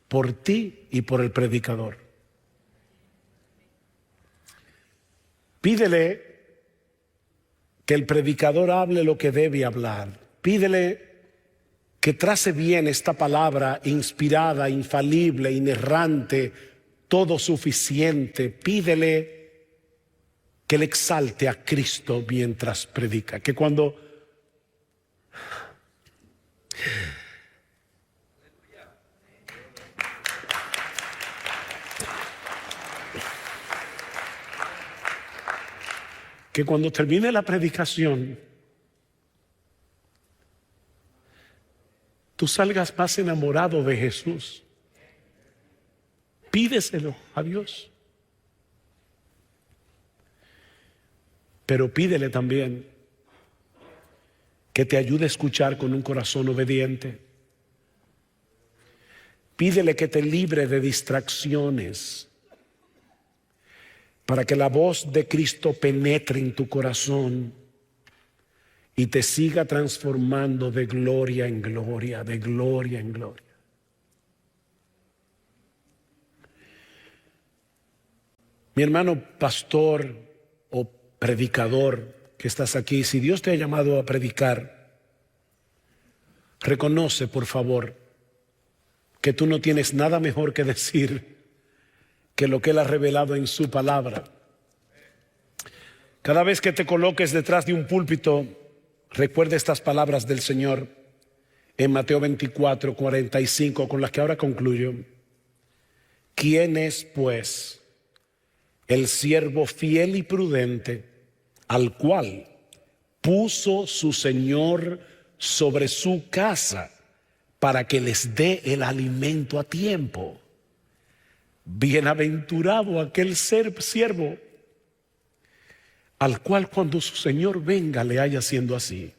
Speaker 1: por ti y por el predicador. Pídele que el predicador hable lo que debe hablar. Pídele que trace bien esta palabra inspirada, infalible, inerrante, todo suficiente. Pídele que le exalte a Cristo mientras predica. Que cuando termine la predicación, tú salgas más enamorado de Jesús. Pídeselo a Dios. Pero pídele también que te ayude a escuchar con un corazón obediente. Pídele que te libre de distracciones para que la voz de Cristo penetre en tu corazón y te siga transformando de gloria en gloria, de gloria en gloria. Mi hermano pastor o predicador que estás aquí, si Dios te ha llamado a predicar, reconoce, por favor, que tú no tienes nada mejor que decir que lo que Él ha revelado en su palabra. Cada vez que te coloques detrás de un púlpito, recuerda estas palabras del Señor en Mateo 24, 45, con las que ahora concluyo. ¿Quién es, pues, el siervo fiel y prudente al cual puso su Señor sobre su casa para que les dé el alimento a tiempo? Bienaventurado aquel siervo al cual cuando su Señor venga le haya siendo así.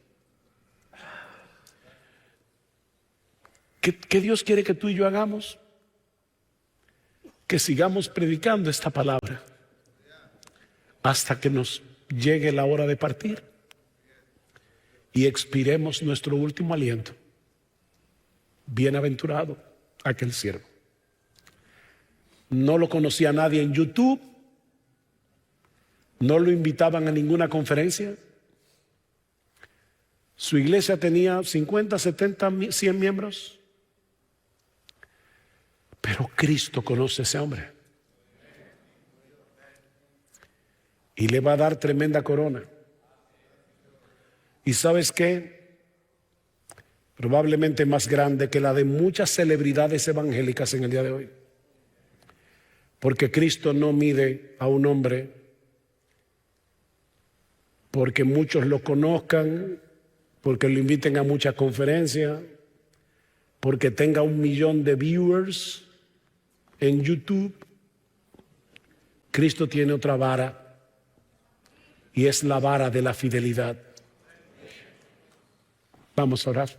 Speaker 1: ¿Qué Dios quiere que tú y yo hagamos? Que sigamos predicando esta palabra hasta que nos llegue la hora de partir y expiremos nuestro último aliento. Bienaventurado aquel siervo. No lo conocía nadie en YouTube, no lo invitaban a ninguna conferencia. Su iglesia tenía 50, 70, 100 miembros. Pero Cristo conoce a ese hombre y le va a dar tremenda corona. ¿Y sabes qué? Probablemente más grande que la de muchas celebridades evangélicas en el día de hoy. Porque Cristo no mide a un hombre porque muchos lo conozcan, porque lo inviten a muchas conferencias, porque tenga 1 millón de viewers en YouTube. Cristo tiene otra vara y es la vara de la fidelidad. Vamos a orar.